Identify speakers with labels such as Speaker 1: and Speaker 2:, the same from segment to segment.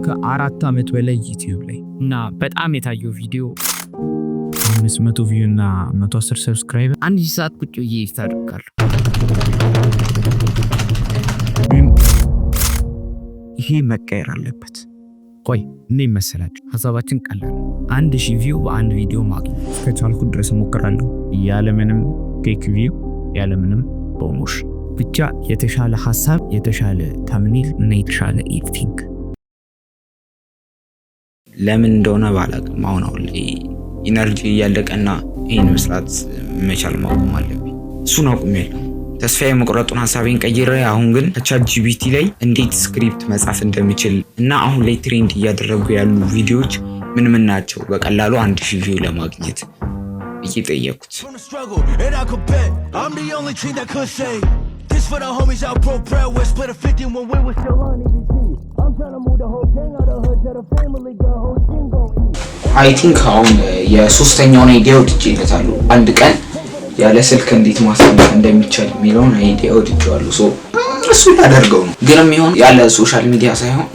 Speaker 1: ከ4 ዓመት በላይ ዩቲዩብ ላይ እና በጣም የታየው ቪዲዮ 500 ቪው እና 110 ሰብስክራይበር 1 ሰዓት ቁጭ ብዬ ታደርጋለሁ። ይሄ መቀየር አለበት። ቆይ እንዴት መሰላችሁ? ሐሳባችን ቀላል ነው። 1000 ቪው በአንድ ቪዲዮ ማግኘት እስከቻልኩ ድረስ እሞክራለሁ። ያለምንም ፌክ ቪው፣ ያለምንም ፕሮሞሽን፣ ብቻ የተሻለ ሐሳብ፣ የተሻለ ተምኔል እና የተሻለ ኤዲቲንግ።
Speaker 2: ለምን እንደሆነ ባላቅም አሁን ኢነርጂ እያለቀና ይሄን መስራት መቻል ማቆም አለብኝ። እሱን አቁሜያለሁ። ተስፋዬ መቁረጡን ሐሳቤን ቀይሬ አሁን ግን ቻትጂፒቲ ላይ እንዴት ስክሪፕት መጻፍ እንደምችል እና አሁን ላይ ትሬንድ እያደረጉ ያሉ ቪዲዮዎች ምን ምን ናቸው በቀላሉ 1000 ቪው ለማግኘት እየጠየቁት። አይ ቲንክ አሁን የሶስተኛውን አይዲያ ወድጄለታለሁ። አንድ ቀን ያለ ስልክ እንዴት ማሳለፍ እንደሚቻል የሚለውን አይዲያ ወድጄዋለሁ። እሱ ላደርገው ነው፣ ግን የሚሆን ያለ ሶሻል ሚዲያ ሳይሆን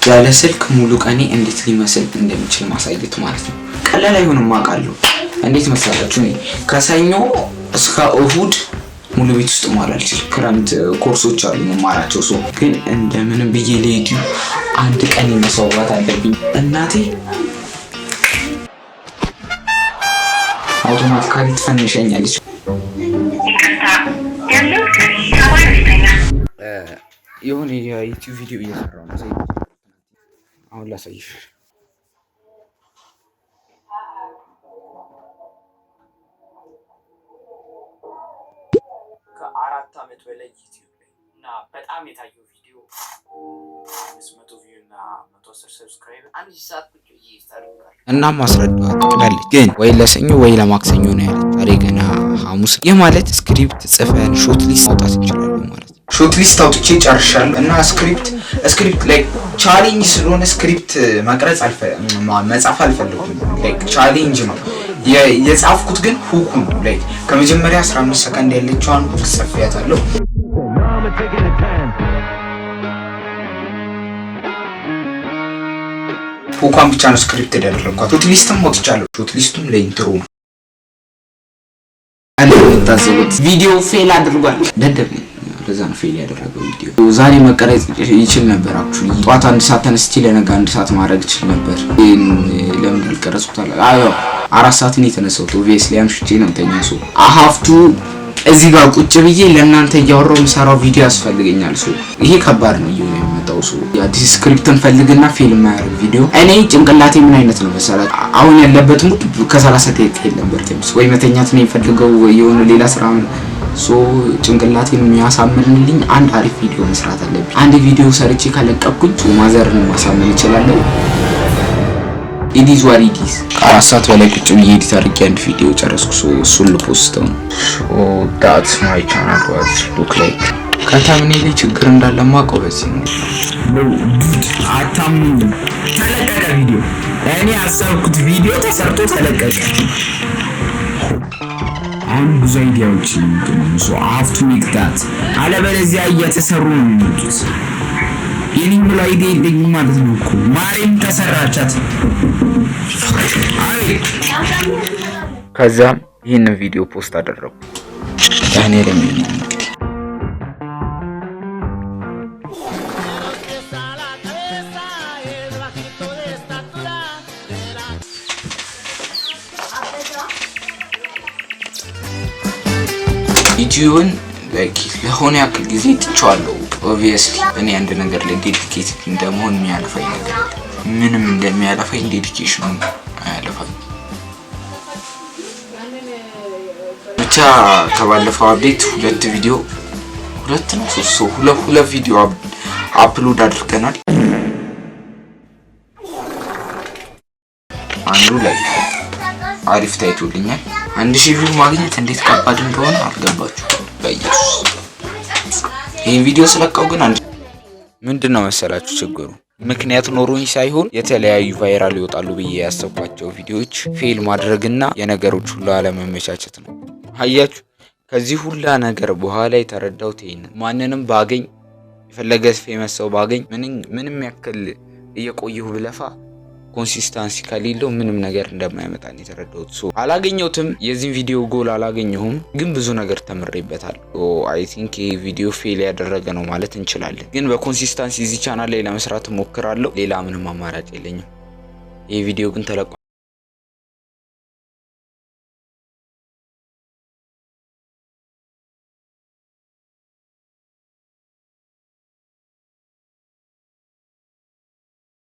Speaker 2: ያለ ስልክ ሙሉ ቀኔ እንዴት ሊመስል እንደሚችል ማሳየት ማለት ነው። ቀላል አይሆንም አውቃለሁ። እንዴት መሰላችሁ? እኔ ከሰኞ እስከ እሁድ ሙሉ ቤት ውስጥ ማራል ክረምት ኮርሶች አሉ መማራቸው። ግን እንደምንም ብዬ ለዩቲዩብ አንድ ቀን መስዋዕት አለብኝ። እናቴ አውቶማቲካሊ ትፈንሸኛለች። የሆነ የዩቲዩብ ቪዲዮ እየሰራሁ ነው። አሁን ላሳይሽ። ከ4 ዓመት በላይ ዩቲዩብ ላይ እና በጣም የታየው ቪዲዮ 500 ቪው እና 110 ሰብስክራይበር 1 ሰዓት ቁጭ ብዬ ታደርጋለሁ። እና ማስረዳት ትላለች፣ ግን ወይ ለሰኞ ወይ ለማክሰኞ ነው ያለች። ዛሬ ገና ሐሙስ። ይህ ማለት ስክሪፕት ጽፈን ሾት ሊስት ማውጣት እንችላለን ማለት ነው። ሾት ሊስት አውጥቼ ጨርሻለሁ እና ስክሪፕት ላይ ቻሌንጅ ስለሆነ ስክሪፕት መቅረጽ መጻፍ አልፈልግም። ላይክ ቻሌንጅ ነው የጻፍኩት፣ ግን ሁኩ ነው። ላይክ ከመጀመሪያ 15 ሰከንድ ያለችዋን ሁክ ጽፌያታለሁ። ሁኳን ብቻ ነው ስክሪፕት ያደረኳት። ሾት ሊስትም ወጥቻለሁ። ሾት ሊስቱም ለኢንትሮ ነው። ቪዲዮ ፌል አድርጓል። ደደብ ለዛ ነው ፌል ያደረገው ቪዲዮ። ዛሬ መቀረጽ ይችል ነበር። አክቹሊ ጧት 1 ሰዓት ተነስቼ ለነገ 1 ሰዓት ማድረግ ይችል ነበር። ለምን አልቀረጽኩታል? 4 ሰዓት ነው የተነሳሁት። ኦብቪየስሊ አምሽቼ ነው ተኛው። አሃፍቱ እዚህ ጋር ቁጭ ብዬ ለእናንተ እያወራሁ የምሰራው ቪዲዮ ያስፈልገኛል። ይሄ ከባድ ነው እየሆነ የመጣው። የአዲስ ስክሪፕትን ፈልግና ፊልም ማያደርግ ቪዲዮ። እኔ ጭንቅላቴ ምን አይነት ነው መሰላት? አሁን ያለበት ሙድ ከ30 ደቂቃ ነበር ተምስ ወይ መተኛት ነው የምፈልገው ወይ የሆነ ሌላ ስራ። ጭንቅላቴን የሚያሳምንልኝ አንድ አሪፍ ቪዲዮ መስራት አለብኝ። አንድ ቪዲዮ ሰርቼ ካለቀኩኝ ማዘርን ማሳመን እችላለሁ። ኢዲዝ ዋሪዲስ 4 ሰዓት በላይ ቁጭ ብዬ ኤዲት አድርጌ አንድ ቪዲዮ ጨረስኩ። እሱን ልፖስተው ነው። that's my channel what look like ከተምኔል ችግር እንዳለ ማውቀው በዚህ ነው። አታምኑ። ተለቀቀ ቪዲዮ። እኔ ያሰብኩት ቪዲዮ ተሰርቶ ተለቀቀ። አሁን ብዙ አይዲያዎች ነው አፍቱ ሚክታት አለበለዚያ እየተሰሩ ነው የሚመጡት። የኔም ላይ አይዲያ ማለት ነው እኮ ማሪም ተሰራቻት። ከዛም ይህን ቪዲዮ ፖስት አደረኩ። ያኔ ለምን ዩቲዩብን ለሆነ ያክል ጊዜ ትቼዋለሁ። ኦብቪየስሊ እኔ አንድ ነገር ላይ ዴዲኬትድ እንደመሆን የሚያለፋኝ ነገር ምንም እንደሚያለፋኝ ዴዲኬሽኑ አያለፋኝ። ብቻ ከባለፈው አፕዴት 2 ቪዲዮ 2 ቪዲዮ አፕሎድ አድርገናል። አንዱ ላይ አሪፍ ታይቶልኛል። 1000 ቪው ማግኘት እንዴት ከባድ እንደሆነ አልገባችሁ በኢየሱስ። ይሄን ቪዲዮ ስለቀው ግን ምንድነው መሰላችሁ ችግሩ? ምክንያት ኖሮኝ ሳይሆን የተለያዩ ቫይራል ይወጣሉ ብዬ ያሰብኳቸው ቪዲዮዎች ፌል ማድረግና የነገሮች ሁሉ አለመመቻቸት ነው። አያችሁ ከዚህ ሁላ ነገር በኋላ የተረዳሁት ይሄንን ማንንም ባገኝ የፈለገ ፌመስ ሰው ባገኝ ምንም ያክል እየቆየሁ ብለፋ ኮንሲስታንሲ ከሌለው ምንም ነገር እንደማይመጣ ነው የተረዳሁት። አላገኘሁትም። የዚህን ቪዲዮ ጎል አላገኘሁም፣ ግን ብዙ ነገር ተምሬበታል። አይ ቲንክ ይሄ ቪዲዮ ፌል ያደረገ ነው ማለት እንችላለን። ግን በኮንሲስታንሲ እዚህ ቻናል ላይ ለመስራት እሞክራለሁ። ሌላ ምንም አማራጭ የለኝም። ይሄ ቪዲዮ ግን ተለቋል።